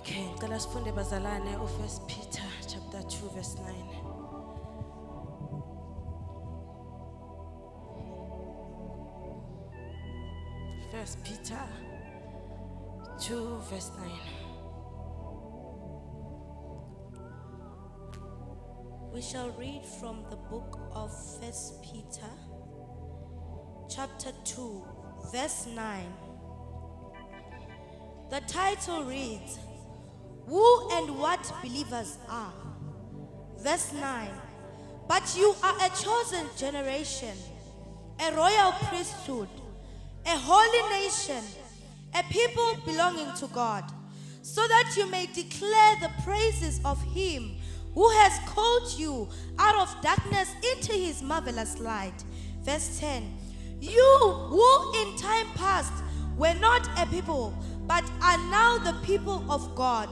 Okay, ngicela sifunde bazalwane uFirst Peter chapter 2 verse 9. First Peter 2 verse 9. We shall read from the book of 1 Peter, chapter 2, verse 9. The title reads, Who and What Believers Are. Verse 9. But you are a chosen generation, a royal priesthood, a holy nation, a people belonging to God, so that you may declare the praises of Him who has called you out of darkness into His marvelous light. Verse 10. You who in time past were not a people, but are now the people of God.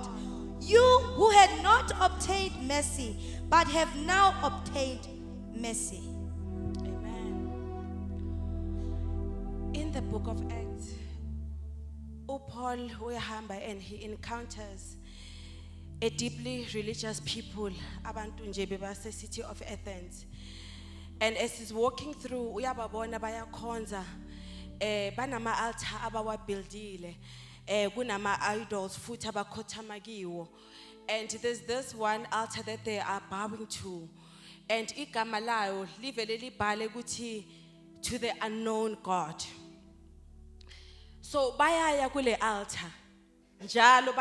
You who had not obtained mercy, but have now obtained mercy. Amen. In the book of Acts, Paul uyahamba and he encounters a deeply religious people, abantu nje bebase city of Athens. And as he's walking through, uyababona bayakhonza, banama altar abawabuildile, kunama idols futhi abakhothama kiwo. And there's this one altar that they are bowing to. And igama layo livele libhale ukuthi to the unknown God. So bayaya kule altar. Njalo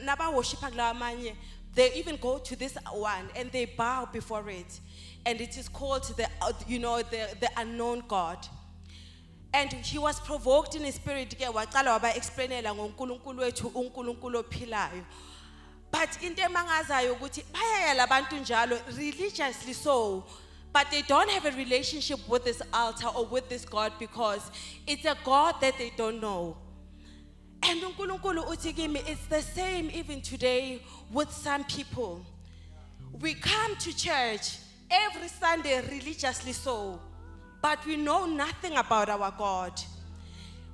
naba worshipa kulawa manye, they even go to this one and they bow before it. And it is called the unknown God. And he was provoked in his spirit ke waqala waba explainela ngoNkulunkulu wethu uNkulunkulu ophilayo. But into emangazayo ukuthi bayaya labantu njalo religiously so, but they don't have a relationship with this altar or with this God because it's a God that they don't know. And uNkulunkulu uthi kimi, it's the same even today with some people. We come to church every Sunday religiously so, but we know nothing about our God.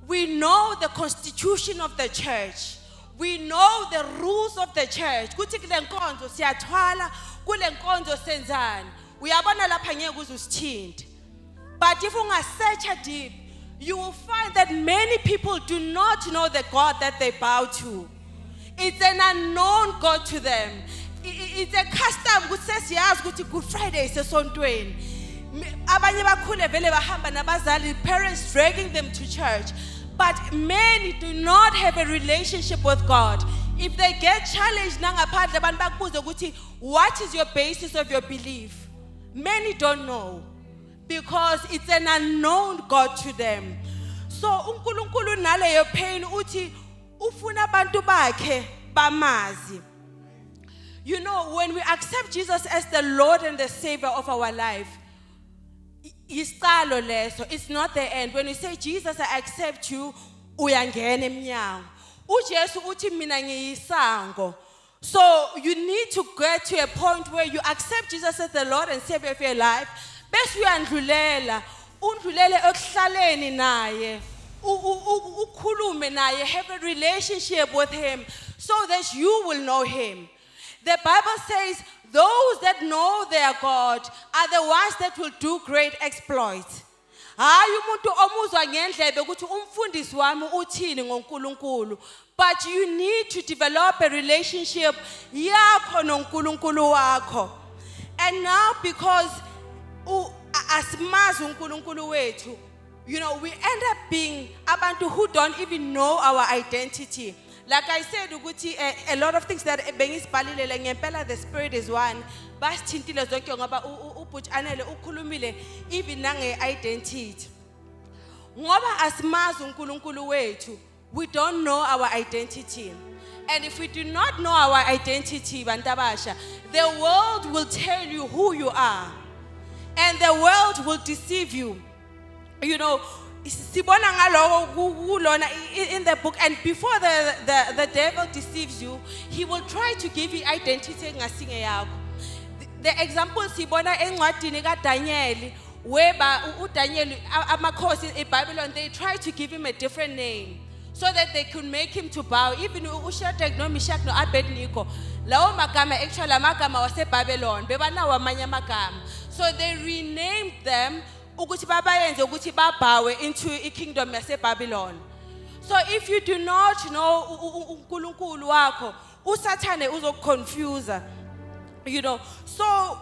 We know the constitution of the church. We know the rules of the church. Kuthi kule nkonzo siyathwala, kule nkonzo senzani. Uyabona lapha ngeke uzusithinte. But if ungasearcha deep, you will find that many people do not know the God that they bow to. It's an unknown God to them. It's a custom ukuthi sesiyazi ukuthi Good Friday isesontweni. Abanye bakhule vele bahamba nabazali, parents dragging them to church. But many do not have a relationship with God. If they get challenged nangaphandle abantu bakubuza ukuthi what is your basis of your belief? Many don't know because it's an unknown God to them. So uNkulunkulu naleyo pain uthi ufuna abantu bakhe bamazi. You know, when we accept Jesus as the Lord and the Savior of our life, it's not the end. When we say, Jesus, I accept you, uyangena emnyango. uJesu uthi mina ngiyisango. So you need to get to a point where you accept Jesus as the Lord and Savior of your life. Bese uyandlulela, undlulele ekuhlaleni naye. Ukhulume naye, have a relationship with him so that you will know him. The Bible says those that know their God are the ones that will do great exploits. Hayi umuntu omuzwa ngendlebe ukuthi umfundisi wami uthini ngoNkulunkulu. But you need to develop a relationship yakho noNkulunkulu wakho. And now because asimazi uNkulunkulu wethu, you know, we end up being abantu who don't even know our identity. Like I said, a lot of things that bengisibhalile ngempela the spirit is one. Basithintile zonke ngoba ubhuti anele ukhulumile even nange identity. Ngoba asimazi uNkulunkulu wethu, we don't know our identity. And if we do not know our identity, bantabasha, the world will tell you who you are. And the world will deceive you. You know, sibona ngaloko in the book, and before the devil deceives you, he will try to give you identity engasinge yakho. The example sibona encwadini kaDaniel, where uDaniel amakhosi eBabylon, they try to give him a different name so that they could make him to bow. Even uShadrach no Meshach no Abednego, lawo magama actually amagama waseBabylon bebanawo amanye amagama. So they renamed them ukuthi babayenze ukuthi babawe into a kingdom yaseBabylon. So if you do not know uNkulunkulu wakho, uSathane uzokuconfuse. You know, so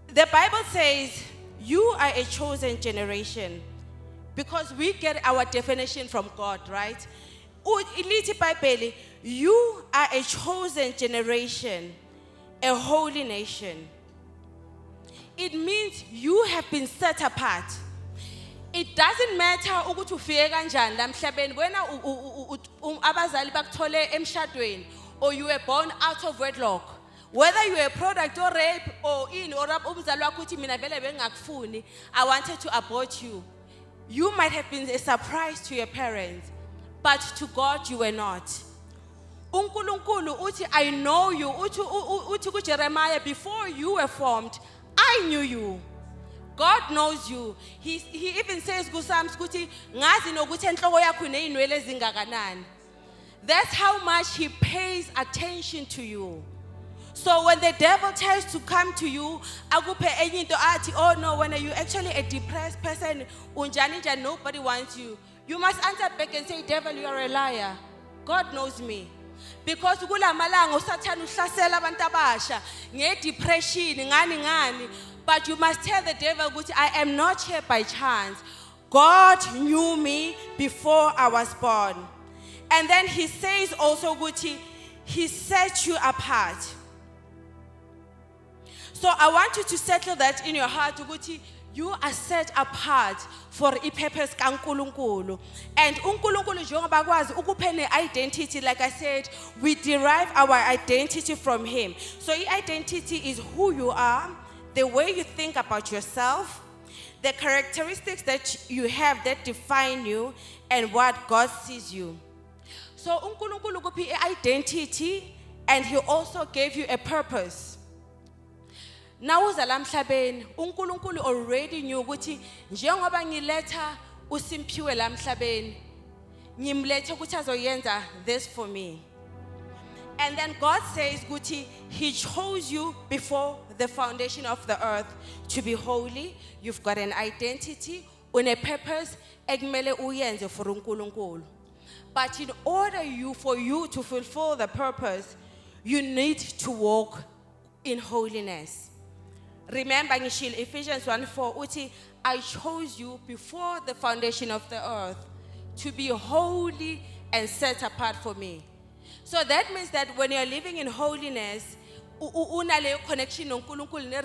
the Bible says you are a chosen generation because we get our definition from God, right? Ilithi iBhayibheli, you are a chosen generation, a holy nation. It means you have been set apart. It doesn't matter ukuthi ufike kanjani la emhlabeni wena abazali bakuthole emshadweni or you were born out of wedlock, whether you were a product or rape or umzali wakho uthi mina vele bengakufuni, I wanted to abort you. You might have been a surprise to your parents, but to God you were not. uNkulunkulu uthi I know you, uthi kuJeremiah, before you were formed I knew you. God knows you. He even says kuSpsalms ukuthi ngazi nokuthi enhloko yakho ineyinwele ezingakanani. That's how much he pays attention to you. So when the devil tries to come to you, akuphe enye into athi, oh no, when you actually a depressed person, unjani njani, nobody wants you. You must answer back and say, devil, you are a liar. God knows me. Because kulamalanga uSathane uhlasela abantu abasha ngedepression ngani. But you must tell the devil ukuthi I am not here by chance. God knew me before I was born. And then he says also ukuthi he set you apart. So I want you to settle that in your heart ukuthi you are set apart for ipurpose kaNkulunkulu. And uNkulunkulu njengoba kwazi ukuphe identity, like I said, we derive our identity from him. So identity is who you are, the way you think about yourself, the characteristics that you have that define you, and what God sees you. So uNkulunkulu ukuphe identity, and he also gave you a purpose. Now uza la emhlabeni uNkulunkulu already knew ukuthi njengoba ngiletha uSimphiwe la emhlabeni ngimlethe ukuthi azoyenza this for me. And then God says ukuthi he chose you before the foundation of the earth to be holy. You've got an identity, on a purpose ekumele uyenze for uNkulunkulu. But in order for you to fulfill the purpose, you need to walk in holiness. Remember ngishilo Ephesians 1:4 uthi I chose you before the foundation of the earth to be holy and set apart for me. So that means that when you're living in holiness, unale connection noNkulunkulu ne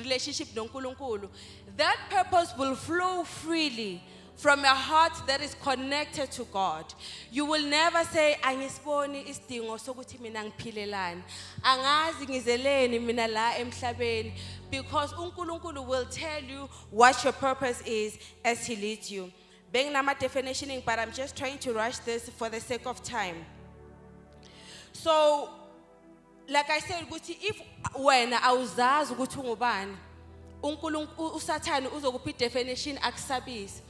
relationship noNkulunkulu, that purpose will flow freely from a heart that is connected to God. You will never say angisiboni isidingo sokuthi mina ngiphilelani, angazi ngizeleni mina la emhlabeni, because uNkulunkulu will tell you what your purpose is as he leads you. Benginama definitioning, but I'm just trying to rush this for the sake of time. So like I said ukuthi if wena awuzazi ukuthi ungubani, uNkulunkulu uSathane uzokupha definition akusabisi.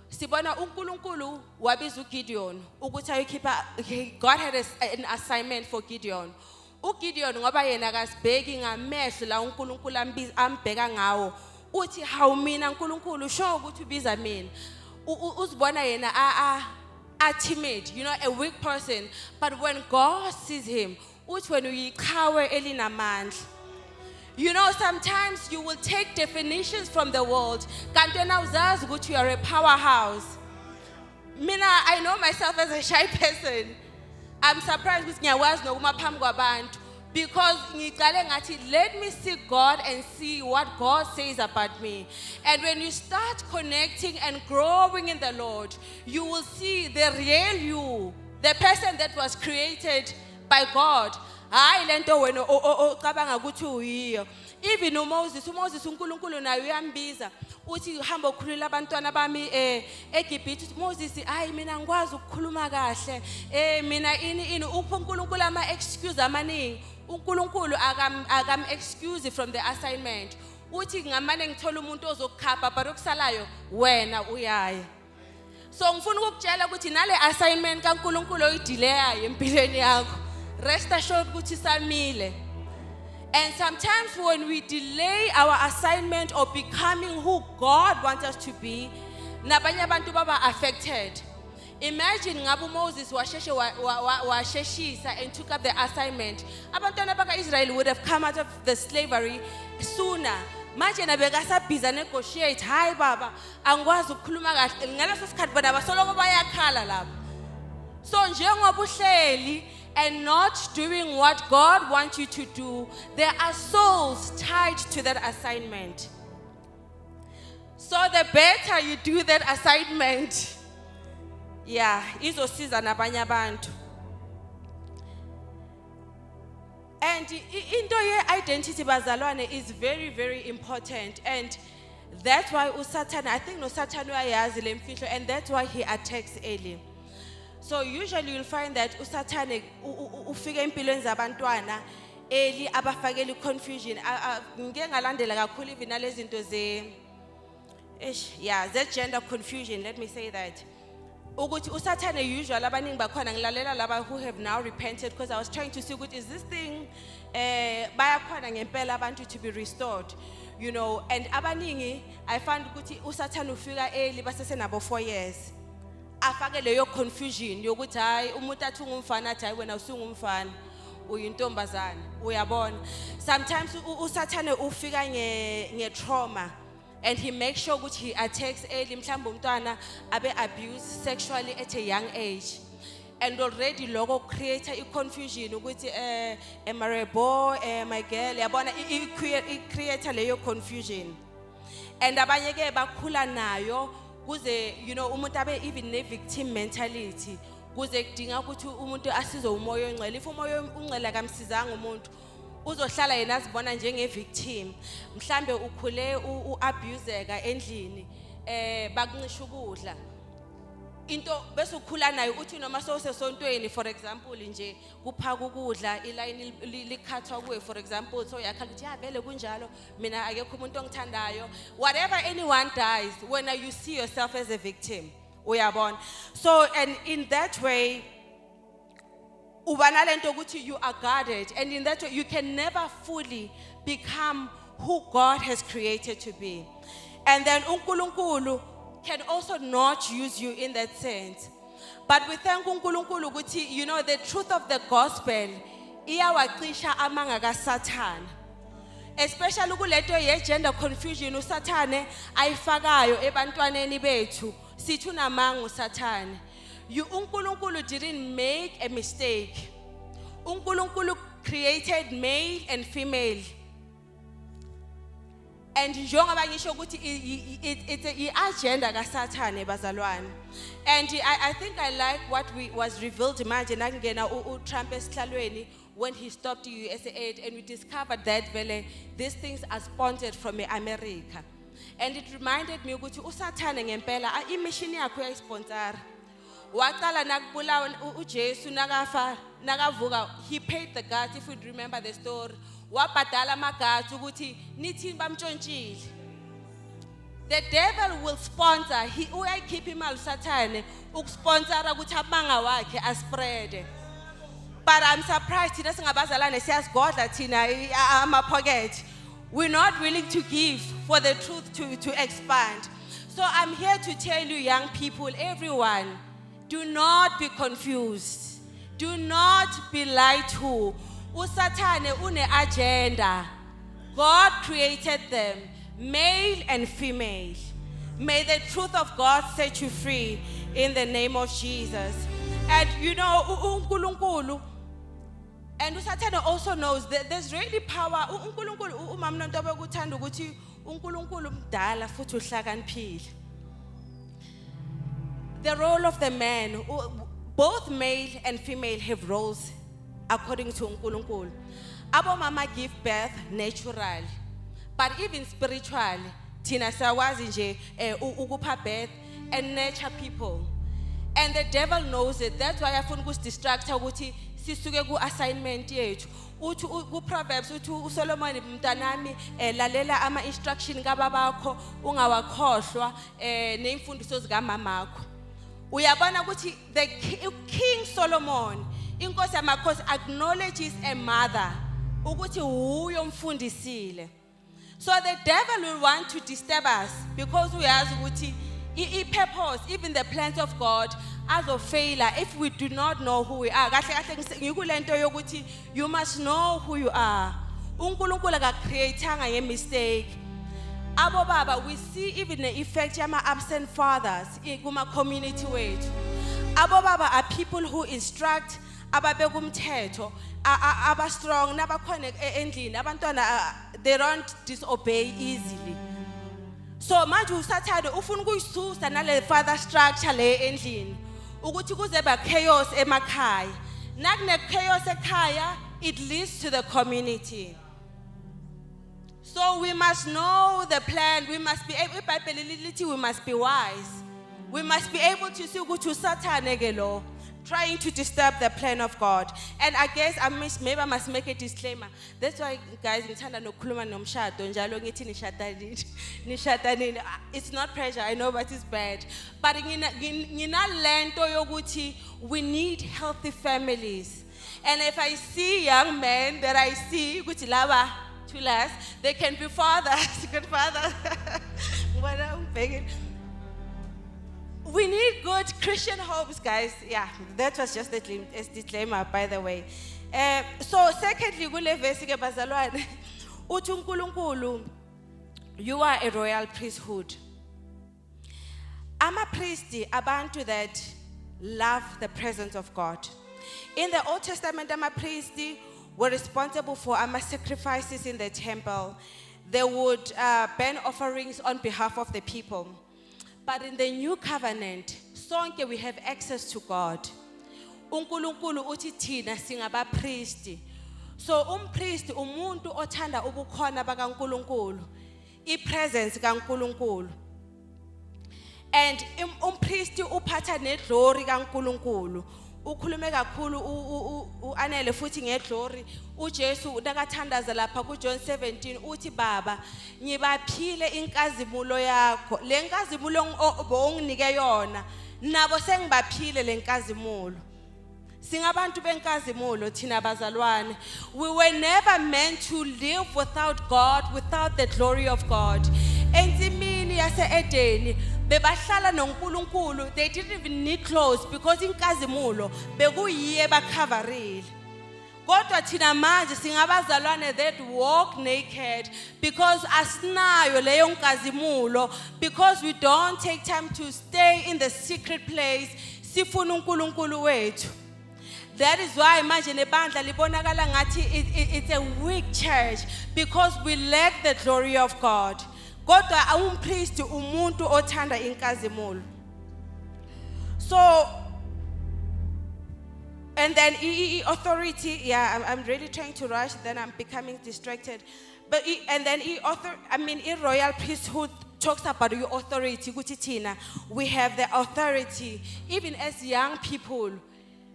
Sibona uNkulunkulu wabiza uGideon ukuthi ayokhipha, God had an assignment for Gideon. uGideon ngoba yena kasibheki ngamehlo la uNkulunkulu ambheka ngawo, uthi hawu mina uNkulunkulu sho ukuthi ubiza mina. Uzibona yena a timid, you know, a weak person. But when God sees him, uthi wena uyiqhawe elinamandla. You know, sometimes you will take definitions from the world. Kanti wena uzazi ukuthi you are a powerhouse. Mina, I know myself as a shy person. I'm surprised with ngiyakwazi nokuma phambi kwabantu, because ngiqale ngathi let me seek God and see what God says about me. And when you start connecting and growing in the Lord, you will see the real you, the person that was created by God. Hayi lento wena ocabanga ukuthi uyiyo. Even uMoses uNkulunkulu naye uyambiza uthi hamba ukhulula abantwana bami eGibhithe. Moses hayi mina ngikwazi ukukhuluma kahle, mina ini upha uNkulunkulu ama excuse amaningi. uNkulunkulu akam excuse from the assignment. Uthi ngamane ngithola umuntu ozokukhapha but okusalayo wena uyaya. So ngifuna ukukutshela ukuthi nale assignment kaNkulunkulu oyidelay empilweni yakho. Rest assured ukuthi samile. And sometimes when we delay our assignment or becoming who God wants us to be, nabanye abantu baba affected. Imagine ngabe Moses washeshisa and took up the assignment. Abantwana baka-Israel would have come out of the slavery sooner. Manje nabekasabhiza negotiate, hayi baba, angikwazi ukukhuluma kahle. Ngaleso sikhathi bona basoloko bayakhala lapho. So njengoba uhleli and not doing what God wants you to do, there are souls tied to that assignment. So the better you do that assignment, yeah, izosiza nabanye abantu. And into ye-identity bazalwane is very, very important. And that's why uSatan, I think no Satan uyayazi le mfihlo, and that's why he attacks early. So usually you'll find that uSatan ufika empilweni zabantwana early abafakela confusion. Ngike ngalandela kakhulu even nalezi zinto ze gender confusion, let me say that. Ukuthi uSathane usually abaningi bakhona ngilalela laba who have now repented, because I was trying to see ukuthi is this thing bayakhona ngempela abantu to be restored, you know. And abaningi I found ukuthi uSathane ufika early basese nabo 4 years afake leyo confusion yokuthi hayi umuntu athi ungumfana athi hayi wena usungumfana uyintombazana, uyabona. Sometimes uSathane ufika nge trauma. And he makes sure that he attacks early, mhlawumbe umntwana abe abused sexually at a young age. And already logo create a confusion ukuthi am I a boy, am I a girl? Yabona it create leyo confusion. And abanye ke bakhula nayo kuze, you know, umuntu abe even ne victim mentality. Kuze kudinga ukuthi umuntu asizwe umoya ongcwele. If umoya ongcwele akamsizanga umuntu, uzohlala yena azibona njenge victim. Mhlambe ukhule uabuseka endlini bakuncisha ukudla. Into bese ukhula nayo uthi noma sewusesontweni, for example nje kuphaka ukudla iline likhathwa kuwe, for example, so yakhala ukuthi ya vele kunjalo mina akekho umuntu ongithandayo. Whatever anyone does, when you see yourself as a victim, uyabona. So and in that way you are guarded, and in that way you can never fully become who God has created to be. And then uNkulunkulu can also not use you in that sense. But we thank uNkulunkulu ukuthi, you know, the truth of the gospel iyawacisha amanga kaSathane. Especially kuleto ye gender confusion uSathane ayifakayo ebantwaneni bethu sithi unamanga uSathane. uNkulunkulu didn't make a mistake. uNkulunkulu created male and female. And njengoba ngisho ukuthi it's a agenda kaSathane bazalwane. And I think I like what was revealed manje nakungena uTrump esihlalweni when he stopped USAID, and we discovered that these things are sponsored from America. And it reminded me ukuthi uSathane ngempela imission yakho uyayisponsora. Waqala nakubulawa uJesu nakavuka, he paid the guard, if you remember the story. Wabhadala amagadi ukuthi nithi bamtshontshile. The devil will sponsor, he uyayikhipha imali uSathane ukusponsora ukuthi amanga wakhe aspread. But I'm surprised thina singabazalwane siyasigodla thina ama-pocket. We're not willing to give for the truth to expand. So I'm here to tell you, young people, everyone, do not be confused. Do not be lied to. uSathane une agenda. God created them, male and female. May the truth of God set you free in the name of Jesus. And you know, uNkulunkulu, and uSathane also knows that there's really power. uNkulunkulu umama nonto obekuthanda ukuthi uNkulunkulu mdala futhi uhlakaniphile. The role of the man, both male and female have roles according to uNkulunkulu. Abo mama give birth naturally, but even spiritually, thina siyawazi nje ukupha birth and nurture people. And the devil knows it. That's why afuna ukusidistract ukuthi sisuke ku-assignment yethu. Uthi ku-Proverbs uthi uSolomon mntanami lalela ama-instruction kababakho ungawakhohlwa neimfundiso zikamamakho. uyabona ukuthi King Solomon, inkosi yamakhosi, acknowledges a mother ukuthi uyo mfundisile. So the devil will want to disturb us because uyazi ukuthi i-purpose, even the plans of God, failure if we do not know who we are. Kahle kahle ngikulento yokuthi you must know who you are. uNkulunkulu akacreatanga nge-mistake. Abo baba, we see even the effect yama absent fathers kuma community wethu. Abo baba are people who instruct ababeka umthetho, aba strong nabakhona endlini. Abantwana they don't disobey easily. So manje usathane ufuna ukuyisusa nale father structure le endlini ukuthi kuze ba chaos emakhaya. Nakune chaos ekhaya, it leads to the community. So we must know the plan. We must be able, we must be wise. We must be able to see ukuthi usathane ke lo trying to disturb the plan of God. And I guess maybe I must make a disclaimer. That's why, guys, ngithanda nokukhuluma nomshado njalo ngithi nishadanile. It's not pressure, I know, but it's bad. But nginalento yokuthi we need healthy families. And if I see young men that I see ukuthi laba too less, they can be fathers, good fathers. What I'm begging. We need good Christian homes, guys. Yeah, that was just a disclaimer, by the way. So secondly, kule verse ke bazalwane, uthi uNkulunkulu, you are a royal priesthood. Amapriesti abantu that love the presence of God. In the Old Testament, amapriesti were responsible for sacrifices in the temple. They would burn offerings on behalf of the people. But in the new covenant, sonke we have access to God. uNkulunkulu uthi thina singabapriesti. So umpriesti umuntu othanda ubukhona bakaNkulunkulu, ipresence kaNkulunkulu. And umpriesti uphatha neglory kaNkulunkulu. Ukhulume kakhulu uanele futhi ngeglory. uJesu nakathandaza lapha kuJohn 17 uthi baba ngibaphile inkazimulo yakho. Le nkazimulo onginike yona nabo sengibaphile le nkazimulo. Singabantu benkazimulo thina bazalwane. We were never meant to live without God, without the glory of God. Ensimini yase Edeni bebahlala noNkulunkulu, they didn't even need clothes because inkazimulo bekuyiye bakhavarile. Kodwa thina manje singabazalwane that walk naked because asinayo leyo nkazimulo, because we don't take time to stay in the secret place sifuna uNkulunkulu wethu. That is why manje nebandla libonakala ngathi it's a weak church because we lack the glory of God. Kodwa umpriest umuntu othanda inkazimulo. So and then authority, yeah, I'm really trying to rush, then I'm becoming distracted. But and then royal priesthood talks about your authority. Ukuthi thina we have the authority even as young people.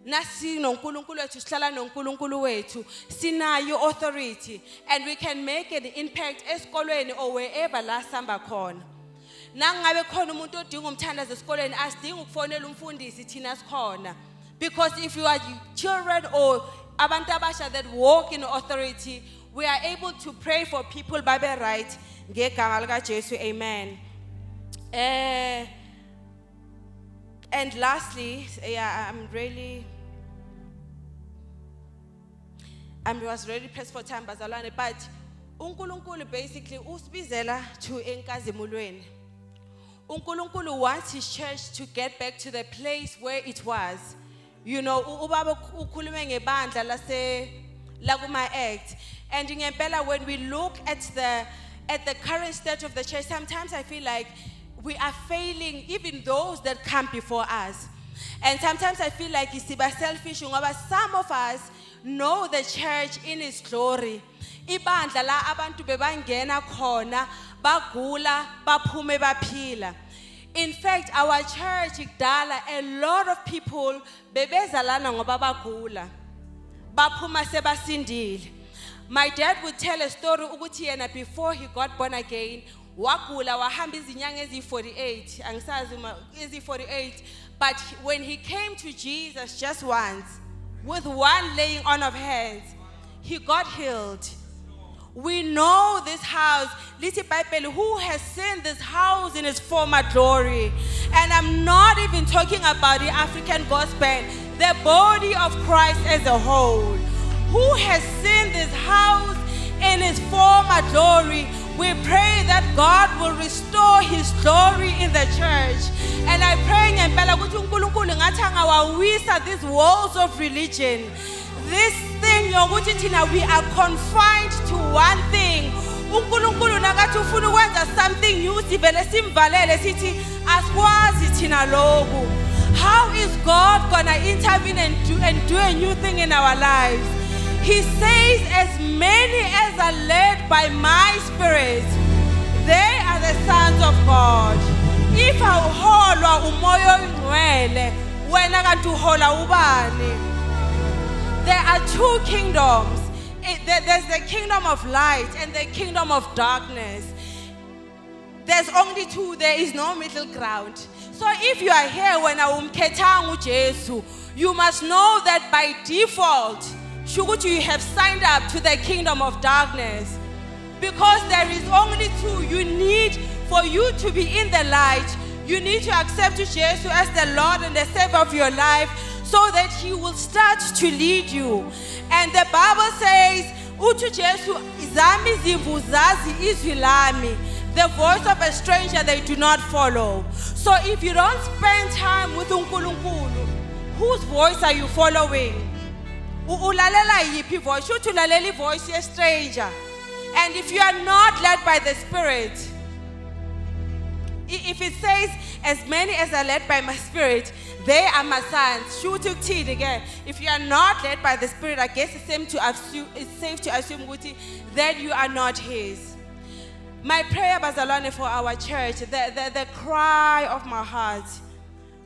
Nasi noNkulunkulu wethu sihlala noNkulunkulu wethu sinayo authority and we can make an impact esikolweni or wherever la samba khona. Nangabe khona umuntu odinga umthandazo esikolweni asidingi ukufonela umfundisi thina sikhona. Because if you are children or abantu abasha that walk in authority, we are able to pray for people babe right ngegama lika Jesu. Amen. And lastly, yeah, I was really pressed for time, bazalwane, but uNkulunkulu basically usibizela to enkazimulweni. uNkulunkulu wants his church to get back to the place where it was. You know, ubaba ukhulume ngebandla la kuma act. And ngempela when we look at the current state of the church, sometimes I feel like we are failing even those that come before us. And sometimes I feel like it's selfish, but some of us know the church in its glory. Ibandla la abantu bebangena khona bagula baphume baphila. In fact, our church ikudala, a lot of people bebezalana ngoba bagula baphuma sebasindile. My dad would tell a story ukuthi yena before he got born again wagula wahamba izinyanga ezi 48 angisazi ezi 48, But when he came to Jesus just once, with one laying on of hands, he got healed. We know this house, Little Bible, who has seen this house in its former glory. And I'm not even talking about the African gospel, the body of Christ as a whole. Who has seen this house in its former glory? We pray that God will restore his glory in the church. And I pray ngempela ukuthi uNkulunkulu ngathi angawawisa these walls of religion. This thing yokuthi thina we are confined to one thing. uNkulunkulu nakathi ufuna ukwenza something new sivele simvalele sithi asikwazi thina lokhu. How is God gonna intervene and do a new thing in our lives? He says, as many as are led by my spirit, they are the sons of God. If awuholwa umoya oyingcwele, wena kanti uhola ubani? There are two kingdoms. There's the kingdom of light and the kingdom of darkness. There's only two, there is no middle ground. So if you are here when awumkhethanga uJesu, you must know that by default, shukuthi you have signed up to the kingdom of darkness. Because there is only two. You need, for you to be in the light, you need to accept Jesus as the Lord and the Savior of your life so that he will start to lead you. And the Bible says, uthi Jesu zami izimvu zazi izwi lami. The voice of a stranger they do not follow. So if you don't spend time with uNkulunkulu, whose voice are you following? Ulalela yiphi voice? Shuthi ulalela voice ye stranger. And if you are not led by the Spirit, if it says, as many as are led by my Spirit, they are my sons. Shuthi ukuthini again? If you are not led by the Spirit, I guess it's safe to assume that you are not his. My prayer, bazalwane, for our church, the cry of my heart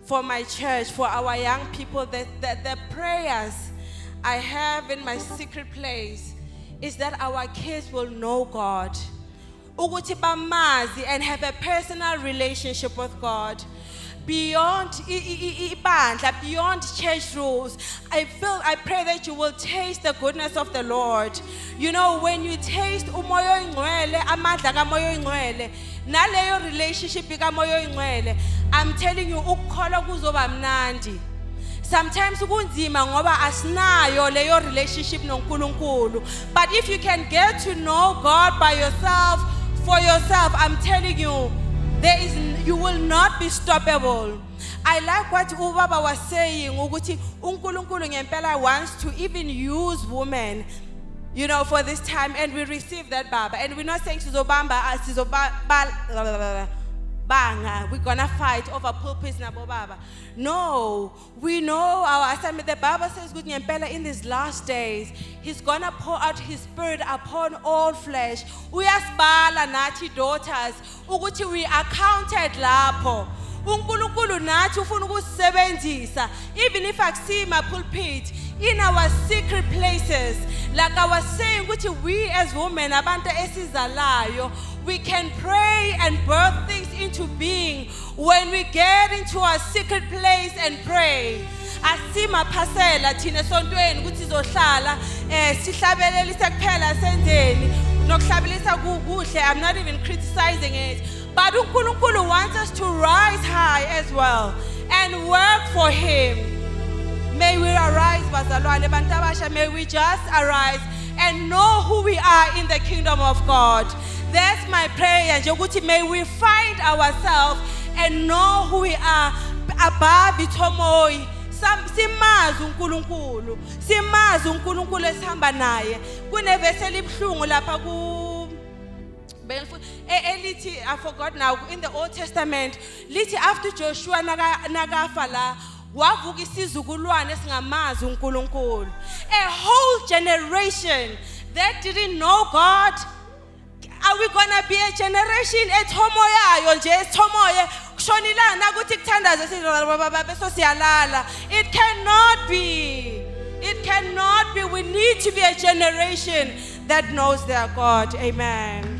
for my church, for our young people, the prayers I have in my secret place is that our kids will know God. Ukuthi bamazi and have a personal relationship with God. Beyond ibandla, beyond church rules. I pray that you will taste the goodness of the Lord. You know, when you taste umoya oyingcwele, amandla kamoya oyingcwele, naleyo relationship kamoya oyingcwele, I'm telling you, ukukholwa kuzoba mnandi. Sometimes kunzima ngoba asinayo leyo relationship noNkulunkulu. But if you can get to know God by yourself, for yourself, I'm telling you, you will not be stoppable. I like what Ubaba was saying, ukuthi uNkulunkulu ngempela wants to even use women, you know, for this time, and we receive that, Baba. And we're not saying we're gonna fight over pulpits nabo Baba. No, we know our assignment. The Bible says good ngempela in these last days, he's gonna pour out his spirit upon all flesh. Uyasibala nathi daughters, ukuthi we are counted lapho. uNkulunkulu nathi ufuna ukusebenzisa, even if akusi my pulpit, in our secret places. Like I was saying, ukuthi we as women, abantu esizalayo, we can pray and birth things into being when we get into our secret place and pray. Asima phasela thina esontweni ukuthi sizohlala sihlabelelise kuphela senzeni nokuhlabelisa kuhle. I'm not even criticizing it, but uNkulunkulu wants us to rise high as well and work for him. May we arise, bazalwane bantabasha, may we just arise and know who we are in the kingdom of God. That's my prayer. May we find ourselves and know who we are above itomoyi. Simazi uNkulunkulu. Simazi uNkulunkulu esihamba naye. Kunevesi elibhlungu lapha ku elithi, I forgot now, in the Old Testament, lithi after Joshua nagafa la, wavuka isizukulwane esingamazi uNkulunkulu. A whole generation that didn't know God. Are we gonna be a generation ethomoyayo nje ethomoye kushonilana ukuthi kuthandaze bese siyalala? It cannot be. It cannot be. We need to be a generation that knows their God. Amen.